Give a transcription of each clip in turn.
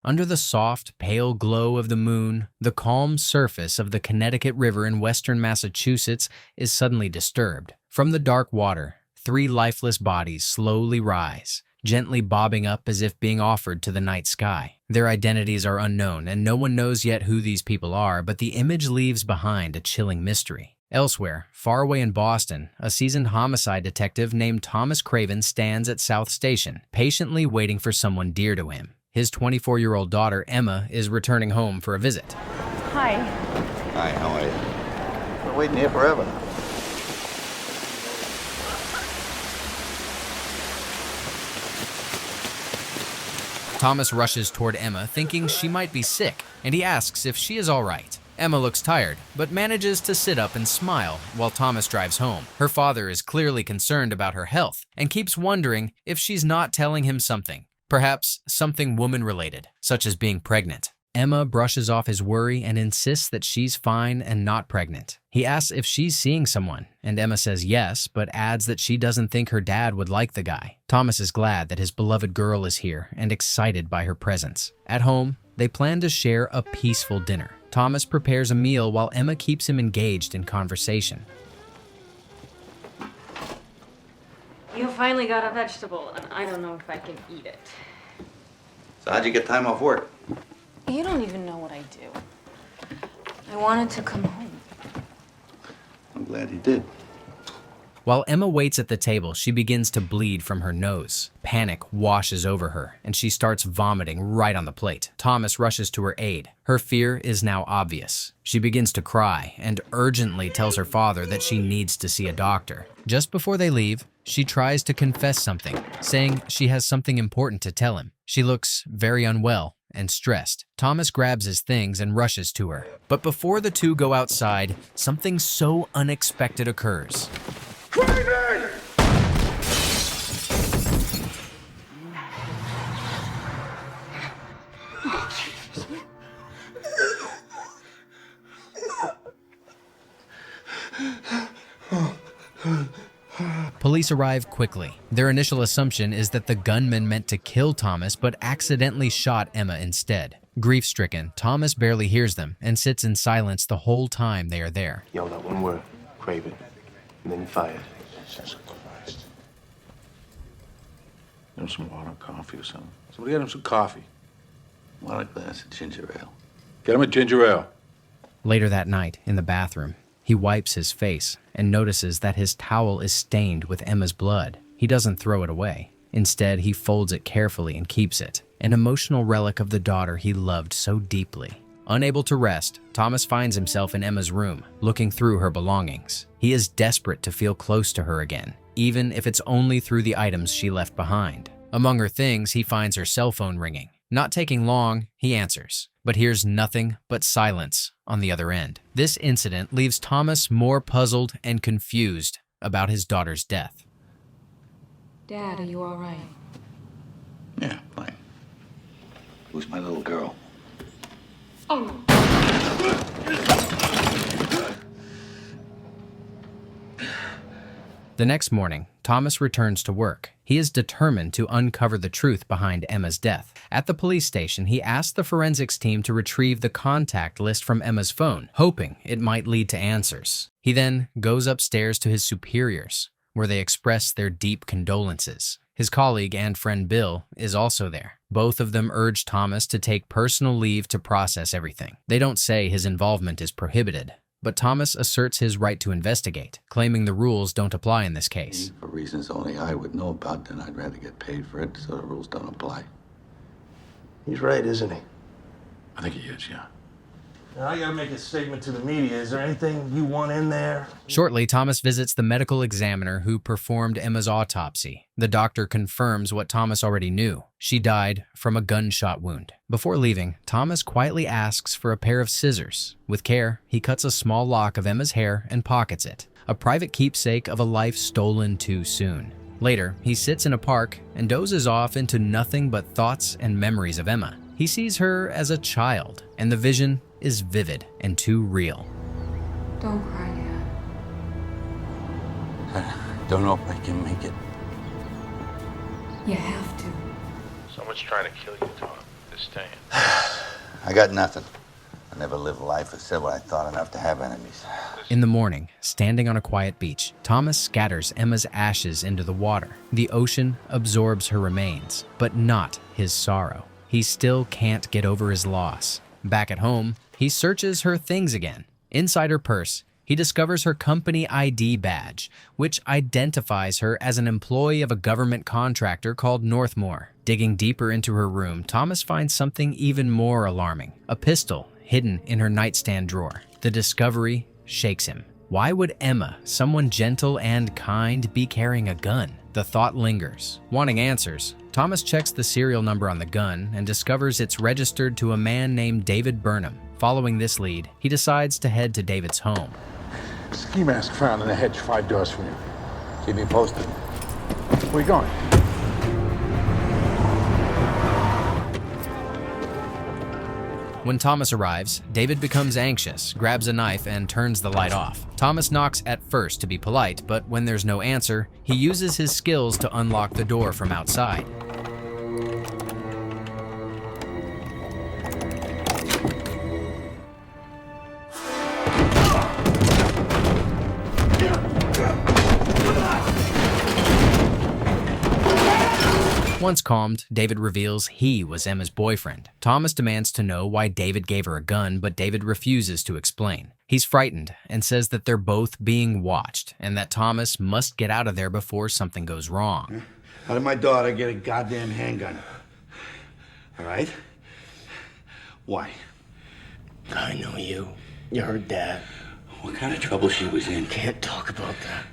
Under the soft, pale glow of the moon, the calm surface of the Connecticut River in western Massachusetts is suddenly disturbed. From the dark water, 3 lifeless bodies slowly rise, gently bobbing up as if being offered to the night sky. Their identities are unknown, and no one knows yet who these people are, but the image leaves behind a chilling mystery. Elsewhere, far away in Boston, a seasoned homicide detective named Thomas Craven stands at South Station, patiently waiting for someone dear to him. His 24-year-old daughter, Emma, is returning home for a visit. Hi. Hi, how are you? Been waiting here forever. Thomas rushes toward Emma, thinking she might be sick, and he asks if she is all right. Emma looks tired, but manages to sit up and smile while Thomas drives home. Her father is clearly concerned about her health and keeps wondering if she's not telling him something, perhaps something woman-related, such as being pregnant. Emma brushes off his worry and insists that she's fine and not pregnant. He asks if she's seeing someone, and Emma says yes, but adds that she doesn't think her dad would like the guy. Thomas is glad that his beloved girl is here and excited by her presence. At home, they plan to share a peaceful dinner. Thomas prepares a meal while Emma keeps him engaged in conversation. You finally got a vegetable, and I don't know if I can eat it. So how'd you get time off work? You don't even know what I do. I wanted to come home. I'm glad you did. While Emma waits at the table, she begins to bleed from her nose. Panic washes over her, and she starts vomiting right on the plate. Thomas rushes to her aid. Her fear is now obvious. She begins to cry and urgently tells her father that she needs to see a doctor. Just before they leave, she tries to confess something, saying she has something important to tell him. She looks very unwell and stressed. Thomas grabs his things and rushes to her. But before the two go outside, something so unexpected occurs. Craven! Police arrive quickly. Their initial assumption is that the gunman meant to kill Thomas but accidentally shot Emma instead. Grief-stricken, Thomas barely hears them and sits in silence the whole time they are there. Yell that one word, Craven, and then you fired. Jesus Christ. Get him some water, coffee or something. Somebody get him some coffee. Want a glass of ginger ale? Get him a ginger ale. Later that night, in the bathroom, he wipes his face and notices that his towel is stained with Emma's blood. He doesn't throw it away. Instead, he folds it carefully and keeps it, an emotional relic of the daughter he loved so deeply. Unable to rest, Thomas finds himself in Emma's room, looking through her belongings. He is desperate to feel close to her again, even if it's only through the items she left behind. Among her things, he finds her cell phone ringing. Not taking long, he answers, but hears nothing but silence on the other end. This incident leaves Thomas more puzzled and confused about his daughter's death. Dad, are you all right? Yeah, fine. Who's my little girl? Oh. The next morning, Thomas returns to work. He is determined to uncover the truth behind Emma's death. At the police station, he asks the forensics team to retrieve the contact list from Emma's phone, hoping it might lead to answers. He then goes upstairs to his superiors, where they express their deep condolences. His colleague and friend Bill is also there. Both of them urge Thomas to take personal leave to process everything. They don't say his involvement is prohibited, but Thomas asserts his right to investigate, claiming the rules don't apply in this case. For reasons only I would know about, then I'd rather get paid for it, so the rules don't apply. He's right, isn't he? I think he is, yeah. Now, I gotta make a statement to the media. Is there anything you want in there? Shortly, Thomas visits the medical examiner who performed Emma's autopsy. The doctor confirms what Thomas already knew. She died from a gunshot wound. Before leaving, Thomas quietly asks for a pair of scissors. With care, he cuts a small lock of Emma's hair and pockets it, a private keepsake of a life stolen too soon. Later, he sits in a park and dozes off into nothing but thoughts and memories of Emma. He sees her as a child, and the vision is vivid and too real. Don't cry, Dad. I don't know if I can make it. You have to. Someone's trying to kill you, Tom. understand. I got nothing. I never lived life or said what I thought enough to have enemies. In the morning, standing on a quiet beach, Thomas scatters Emma's ashes into the water. The ocean absorbs her remains, but not his sorrow. He still can't get over his loss. Back at home, he searches her things again. Inside her purse, he discovers her company ID badge, which identifies her as an employee of a government contractor called Northmore. Digging deeper into her room, Thomas finds something even more alarming: a pistol hidden in her nightstand drawer. The discovery shakes him. Why would Emma, someone gentle and kind, be carrying a gun? The thought lingers. Wanting answers, Thomas checks the serial number on the gun and discovers it's registered to a man named David Burnham. Following this lead, he decides to head to David's home. Ski mask found in the hedge 5 doors from you. Keep me posted. Where you going? When Thomas arrives, David becomes anxious, grabs a knife, and turns the light off. Thomas knocks at first to be polite, but when there's no answer, he uses his skills to unlock the door from outside. Once calmed, David reveals he was Emma's boyfriend. Thomas demands to know why David gave her a gun, but David refuses to explain. He's frightened and says that they're both being watched and that Thomas must get out of there before something goes wrong. How did my daughter get a goddamn handgun? All right? Why? I know you. You're her dad. What kind of trouble she was in? Can't talk about that.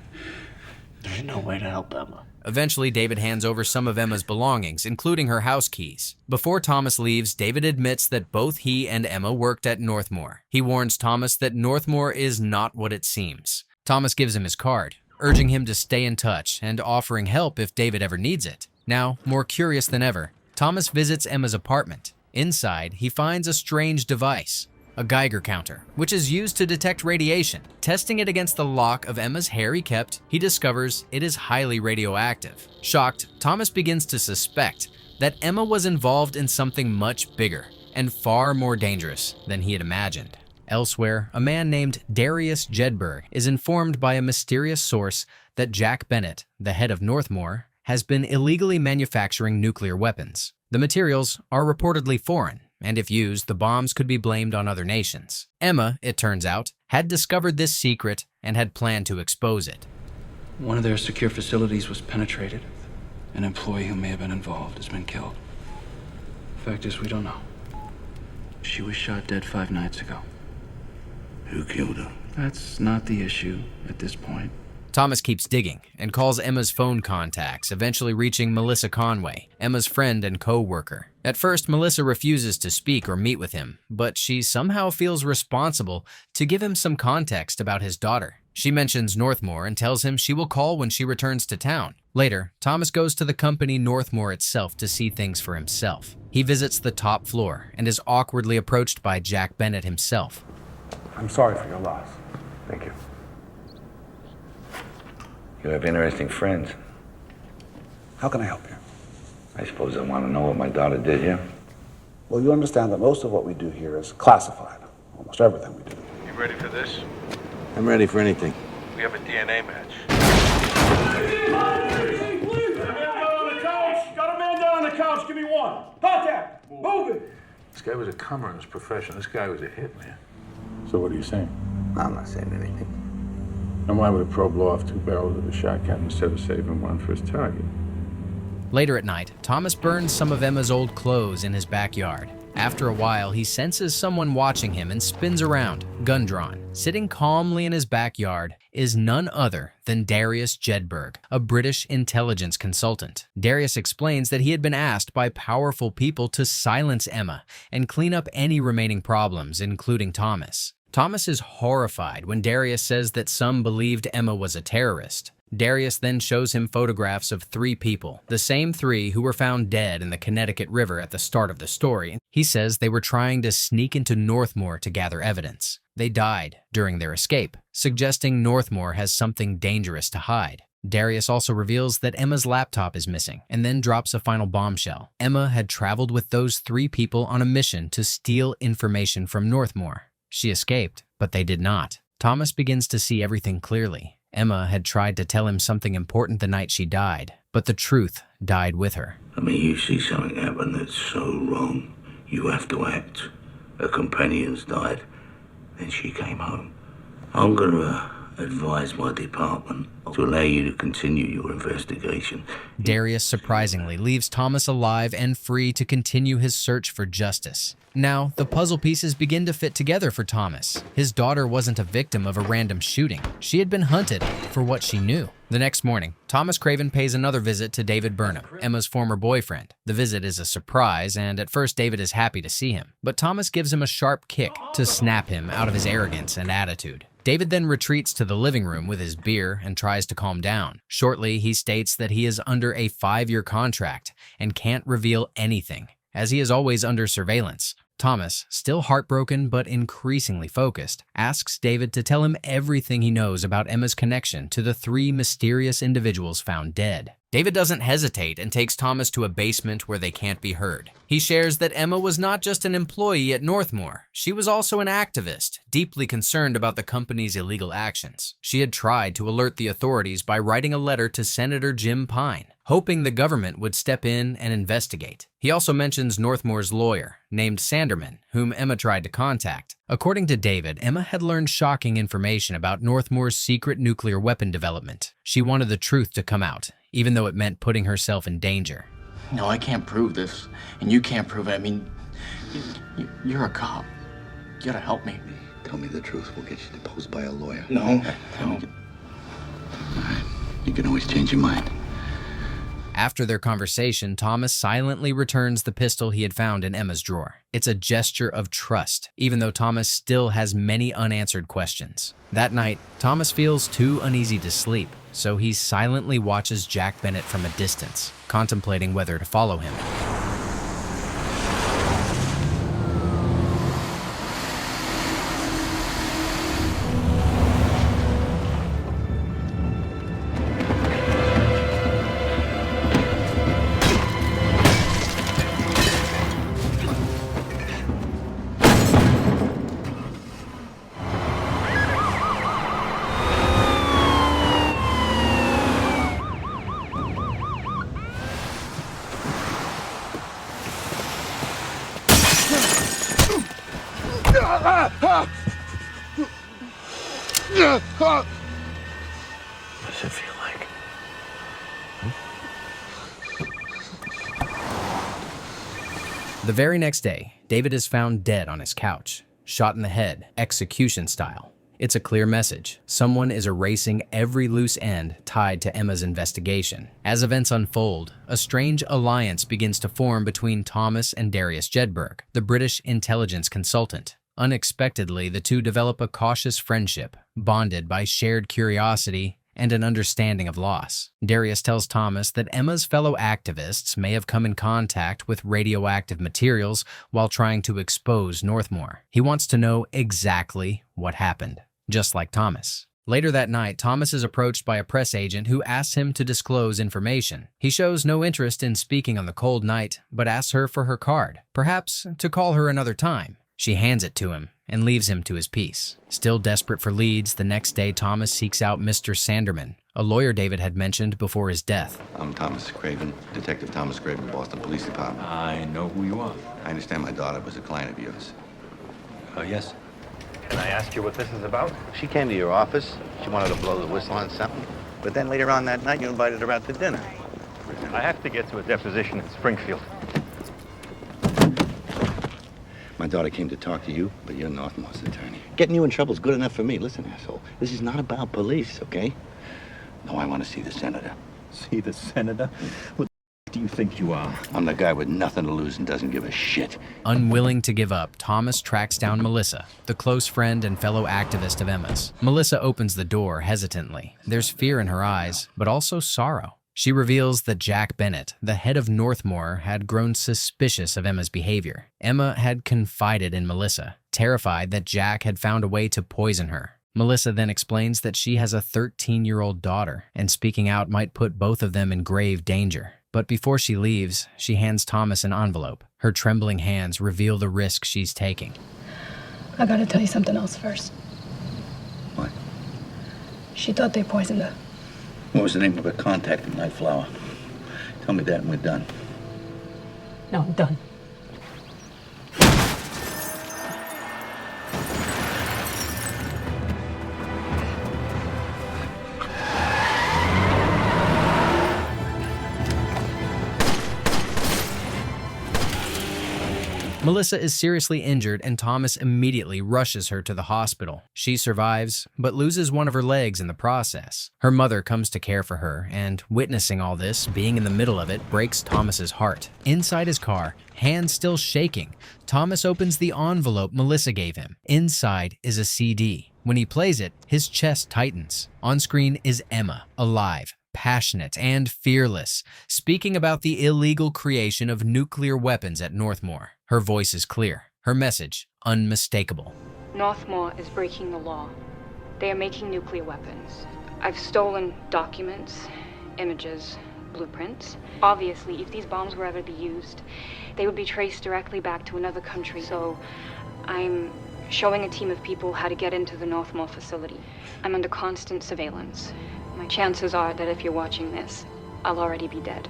There's no way to help Emma. Eventually, David hands over some of Emma's belongings, including her house keys. Before Thomas leaves, David admits that both he and Emma worked at Northmore. He warns Thomas that Northmore is not what it seems. Thomas gives him his card, urging him to stay in touch and offering help if David ever needs it. Now, more curious than ever, Thomas visits Emma's apartment. Inside, he finds a strange device, a Geiger counter, which is used to detect radiation. Testing it against the lock of Emma's hair he kept, he discovers it is highly radioactive. Shocked, Thomas begins to suspect that Emma was involved in something much bigger and far more dangerous than he had imagined. Elsewhere, a man named Darius Jedberg is informed by a mysterious source that Jack Bennett, the head of Northmore, has been illegally manufacturing nuclear weapons. The materials are reportedly foreign, and if used, the bombs could be blamed on other nations. Emma, it turns out, had discovered this secret and had planned to expose it. One of their secure facilities was penetrated. An employee who may have been involved has been killed. Fact is, we don't know. She was shot dead 5 nights ago. Who killed her? That's not the issue at this point. Thomas keeps digging and calls Emma's phone contacts, eventually reaching Melissa Conway, Emma's friend and co-worker. At first, Melissa refuses to speak or meet with him, but she somehow feels responsible to give him some context about his daughter. She mentions Northmore and tells him she will call when she returns to town. Later, Thomas goes to the company Northmore itself to see things for himself. He visits the top floor and is awkwardly approached by Jack Bennett himself. I'm sorry for your loss. Thank you. You have interesting friends. How can I help you? I suppose I want to know what my daughter did here. Well, you understand that most of what we do here is classified. Almost everything we do. You ready for this? I'm ready for anything. We have a DNA match. Got a man down on the couch. Give me one. Contact. Move it. This guy was a comer in his profession. This guy was a hitman. So what are you saying? I'm not saying anything. And why would a pro blow off 2 barrels of a shotgun instead of saving one for his target? Later at night, Thomas burns some of Emma's old clothes in his backyard. After a while, he senses someone watching him and spins around, gun drawn. Sitting calmly in his backyard is none other than Darius Jedberg, a British intelligence consultant. Darius explains that he had been asked by powerful people to silence Emma and clean up any remaining problems, including Thomas. Thomas is horrified when Darius says that some believed Emma was a terrorist. Darius then shows him photographs of 3 people, the same 3 who were found dead in the Connecticut River at the start of the story. He says they were trying to sneak into Northmore to gather evidence. They died during their escape, suggesting Northmore has something dangerous to hide. Darius also reveals that Emma's laptop is missing and then drops a final bombshell. Emma had traveled with those 3 people on a mission to steal information from Northmore. She escaped, but they did not. Thomas begins to see everything clearly. Emma had tried to tell him something important the night she died, but the truth died with her. I mean, you see something happen that's so wrong, you have to act. Her companions died, then she came home. I'm gonna advise my department to allow you to continue your investigation. Darius surprisingly leaves Thomas alive and free to continue his search for justice. Now, the puzzle pieces begin to fit together for Thomas. His daughter wasn't a victim of a random shooting. She had been hunted for what she knew. The next morning, Thomas Craven pays another visit to David Burnham, Emma's former boyfriend. The visit is a surprise, and at first David is happy to see him. But Thomas gives him a sharp kick to snap him out of his arrogance and attitude. David then retreats to the living room with his beer and tries to calm down. Shortly, he states that he is under a 5-year contract and can't reveal anything, as he is always under surveillance. Thomas, still heartbroken but increasingly focused, asks David to tell him everything he knows about Emma's connection to the 3 mysterious individuals found dead. David doesn't hesitate and takes Thomas to a basement where they can't be heard. He shares that Emma was not just an employee at Northmore, she was also an activist, deeply concerned about the company's illegal actions. She had tried to alert the authorities by writing a letter to Senator Jim Pine, hoping the government would step in and investigate. He also mentions Northmore's lawyer, named Sanderman, whom Emma tried to contact. According to David, Emma had learned shocking information about Northmore's secret nuclear weapon development. She wanted the truth to come out, even though it meant putting herself in danger. No, I can't prove this, and you can't prove it. I mean, you're a cop. You gotta help me. Tell me the truth, we'll get you deposed by a lawyer. No. You can always change your mind. After their conversation, Thomas silently returns the pistol he had found in Emma's drawer. It's a gesture of trust, even though Thomas still has many unanswered questions. That night, Thomas feels too uneasy to sleep, so he silently watches Jack Bennett from a distance, contemplating whether to follow him. What does it feel like? The very next day, David is found dead on his couch, shot in the head, execution style. It's a clear message. Someone is erasing every loose end tied to Emma's investigation. As events unfold, a strange alliance begins to form between Thomas and Darius Jedberg, the British intelligence consultant. Unexpectedly, the two develop a cautious friendship, bonded by shared curiosity and an understanding of loss. Darius tells Thomas that Emma's fellow activists may have come in contact with radioactive materials while trying to expose Northmore. He wants to know exactly what happened, just like Thomas. Later that night, Thomas is approached by a press agent who asks him to disclose information. He shows no interest in speaking on the cold night, but asks her for her card, perhaps to call her another time. She hands it to him and leaves him to his peace. Still desperate for leads, the next day Thomas seeks out Mr. Sanderman, a lawyer David had mentioned before his death. I'm Thomas Craven, Detective Thomas Craven, Boston Police Department. I know who you are. I understand my daughter was a client of yours. Oh, yes. Can I ask you what this is about? She came to your office. She wanted to blow the whistle on something. But then later on that night, you invited her out to dinner. I have to get to a deposition in Springfield. My daughter came to talk to you, but you're Northmore's attorney. Getting you in trouble's good enough for me. Listen, asshole, this is not about police, okay? No, I want to see the senator. See the senator? What do you think you are? I'm the guy with nothing to lose and doesn't give a shit. Unwilling to give up, Thomas tracks down Melissa, the close friend and fellow activist of Emma's. Melissa opens the door hesitantly. There's fear in her eyes, but also sorrow. She reveals that Jack Bennett, the head of Northmore, had grown suspicious of Emma's behavior. Emma had confided in Melissa, terrified that Jack had found a way to poison her. Melissa then explains that she has a 13-year-old daughter, and speaking out might put both of them in grave danger. But before she leaves, she hands Thomas an envelope. Her trembling hands reveal the risk she's taking. I gotta tell you something else first. What? She thought they poisoned her. What was the name of her contact in Night Flower? Tell me that and we're done. No, I'm done. Melissa is seriously injured and Thomas immediately rushes her to the hospital. She survives, but loses one of her legs in the process. Her mother comes to care for her, and witnessing all this, being in the middle of it, breaks Thomas's heart. Inside his car, hands still shaking, Thomas opens the envelope Melissa gave him. Inside is a CD. When he plays it, his chest tightens. On screen is Emma, alive, passionate, and fearless, speaking about the illegal creation of nuclear weapons at Northmore. Her voice is clear, her message unmistakable. Northmore is breaking the law. They are making nuclear weapons. I've stolen documents, images, blueprints. Obviously, if these bombs were ever to be used, they would be traced directly back to another country. So I'm showing a team of people how to get into the Northmore facility. I'm under constant surveillance. My chances are that if you're watching this, I'll already be dead.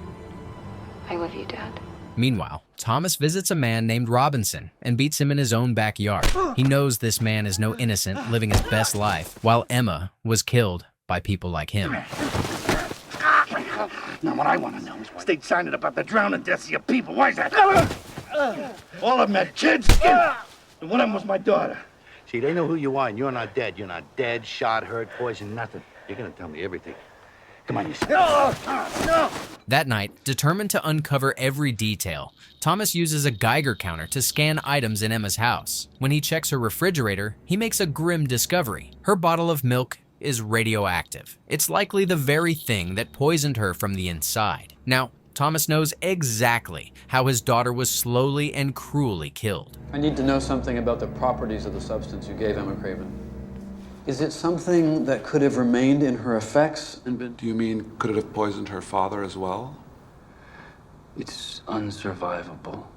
I love you, Dad. Meanwhile, Thomas visits a man named Robinson and beats him in his own backyard. He knows this man is no innocent, living his best life, while Emma was killed by people like him. Now, what I want to know is why they signed it about the drowning deaths of your people. Why is that? All of them had kids, and one of them was my daughter. See, they know who you are, and you're not dead. You're not dead, shot, hurt, poisoned, nothing. You're gonna tell me everything. Come on, you say. No! That night, determined to uncover every detail, Thomas uses a Geiger counter to scan items in Emma's house. When he checks her refrigerator, he makes a grim discovery. Her bottle of milk is radioactive. It's likely the very thing that poisoned her from the inside. Now, Thomas knows exactly how his daughter was slowly and cruelly killed. I need to know something about the properties of the substance you gave Emma Craven. Is it something that could have remained in her effects and been... Do you mean, could it have poisoned her father as well? It's unsurvivable.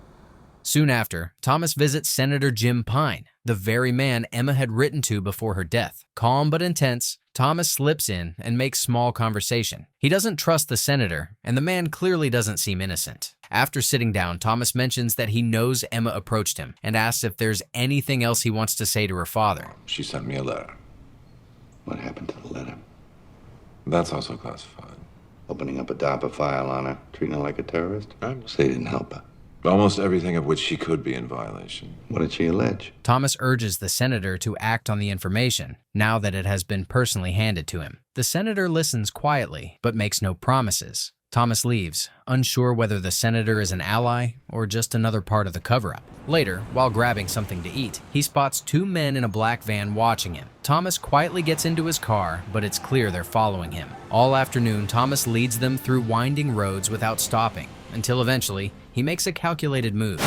Soon after, Thomas visits Senator Jim Pine, the very man Emma had written to before her death. Calm but intense, Thomas slips in and makes small conversation. He doesn't trust the senator, and the man clearly doesn't seem innocent. After sitting down, Thomas mentions that he knows Emma approached him and asks if there's anything else he wants to say to her father. She sent me a letter. What happened to the letter? That's also classified. Opening up a DARPA file on her, treating her like a terrorist? Say you didn't help her. Almost everything of which she could be in violation. What did she allege? Thomas urges the senator to act on the information, now that it has been personally handed to him. The senator listens quietly, but makes no promises. Thomas leaves, unsure whether the senator is an ally or just another part of the cover-up. Later, while grabbing something to eat, he spots two men in a black van watching him. Thomas quietly gets into his car, but it's clear they're following him. All afternoon, Thomas leads them through winding roads without stopping, until eventually, he makes a calculated move.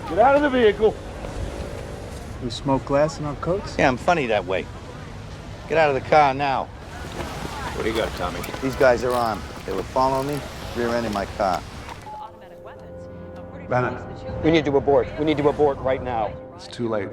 Get out of the vehicle. We smoke glass in our coats? Yeah, I'm funny that way. Get out of the car now. What do you got, Tommy? These guys are armed. They were following me, rear-ending my car. Bennett. We need to abort. We need to abort right now. It's too late.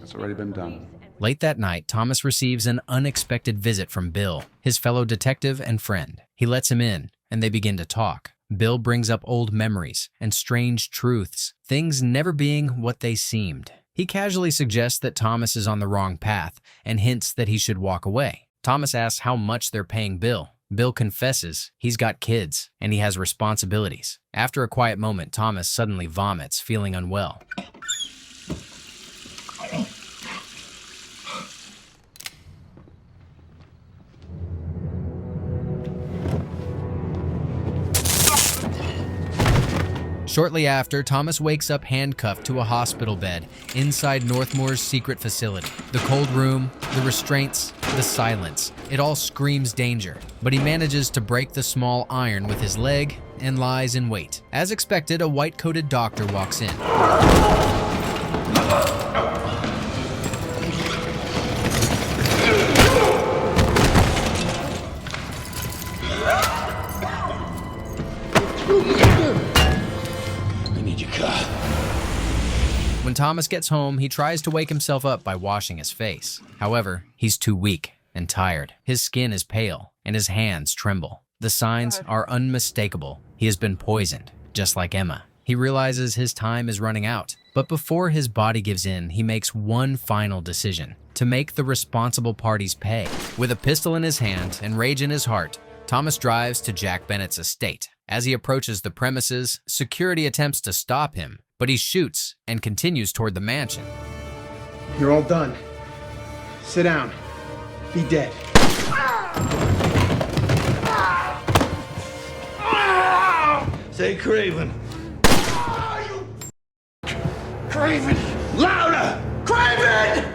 It's already been done. Late that night, Thomas receives an unexpected visit from Bill, his fellow detective and friend. He lets him in, and they begin to talk. Bill brings up old memories and strange truths, things never being what they seemed. He casually suggests that Thomas is on the wrong path and hints that he should walk away. Thomas asks how much they're paying Bill. Bill confesses he's got kids and he has responsibilities. After a quiet moment, Thomas suddenly vomits, feeling unwell. Shortly after, Thomas wakes up handcuffed to a hospital bed inside Northmore's secret facility. The cold room, the restraints, the silence. It all screams danger, but he manages to break the small iron with his leg and lies in wait. As expected, a white-coated doctor walks in. America. When Thomas gets home, he tries to wake himself up by washing his face. However, he's too weak and tired. His skin is pale and his hands tremble. The signs are unmistakable. He has been poisoned, just like Emma. He realizes his time is running out, but before his body gives in, he makes one final decision: to make the responsible parties pay. With a pistol in his hand and rage in his heart, Thomas drives to Jack Bennett's estate. As he approaches the premises, security attempts to stop him, but he shoots and continues toward the mansion. You're all done. Sit down. Be dead. Say Craven. Craven! Louder! Craven!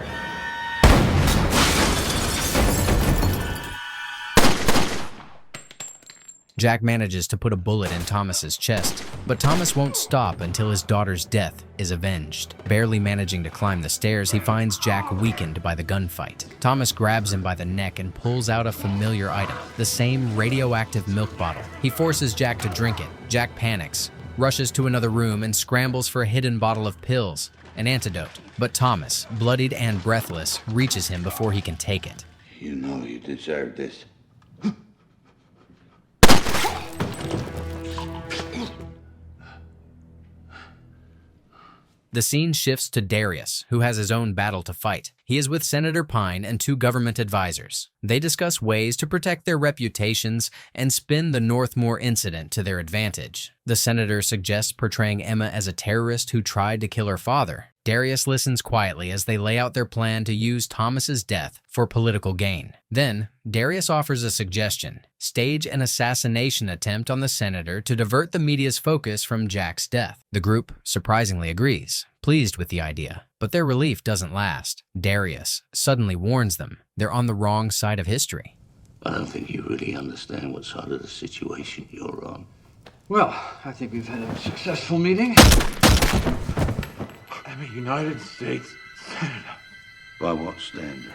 Jack manages to put a bullet in Thomas's chest, but Thomas won't stop until his daughter's death is avenged. Barely managing to climb the stairs, he finds Jack weakened by the gunfight. Thomas grabs him by the neck and pulls out a familiar item, the same radioactive milk bottle. He forces Jack to drink it. Jack panics, rushes to another room, and scrambles for a hidden bottle of pills, an antidote. But Thomas, bloodied and breathless, reaches him before he can take it. You know you deserve this. The scene shifts to Darius, who has his own battle to fight. He is with Senator Pine and two government advisors. They discuss ways to protect their reputations and spin the Northmore incident to their advantage. The senator suggests portraying Emma as a terrorist who tried to kill her father. Darius listens quietly as they lay out their plan to use Thomas's death for political gain. Then, Darius offers a suggestion: stage an assassination attempt on the senator to divert the media's focus from Jack's death. The group surprisingly agrees, pleased with the idea. But their relief doesn't last. Darius suddenly warns them they're on the wrong side of history. I don't think you really understand what side of the situation you're on. Well, I think we've had a successful meeting. I'm a United States Senator. By what standards?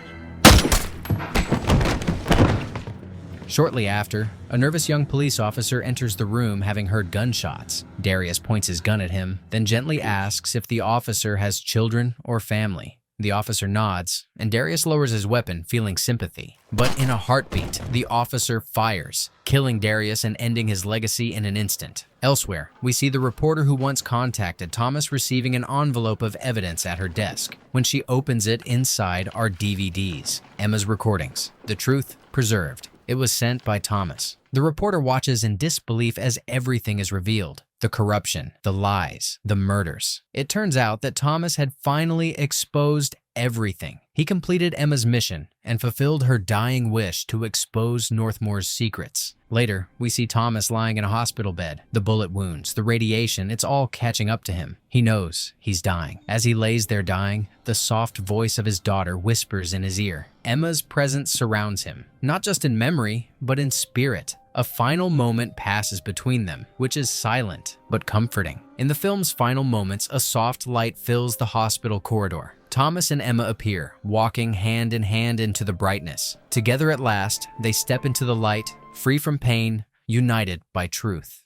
Shortly after, a nervous young police officer enters the room having heard gunshots. Darius points his gun at him, then gently asks if the officer has children or family. The officer nods, and Darius lowers his weapon, feeling sympathy. But in a heartbeat, the officer fires, killing Darius and ending his legacy in an instant. Elsewhere, we see the reporter who once contacted Thomas receiving an envelope of evidence at her desk. When she opens it, inside are DVDs, Emma's recordings, the truth preserved. It was sent by Thomas. The reporter watches in disbelief as everything is revealed. The corruption, the lies, the murders. It turns out that Thomas had finally exposed everything. He completed Emma's mission and fulfilled her dying wish to expose Northmore's secrets. Later, we see Thomas lying in a hospital bed. The bullet wounds, the radiation, it's all catching up to him. He knows he's dying. As he lays there dying, the soft voice of his daughter whispers in his ear. Emma's presence surrounds him, not just in memory, but in spirit. A final moment passes between them, which is silent but comforting. In the film's final moments, a soft light fills the hospital corridor. Thomas and Emma appear, walking hand in hand into the brightness. Together at last, they step into the light, free from pain, united by truth.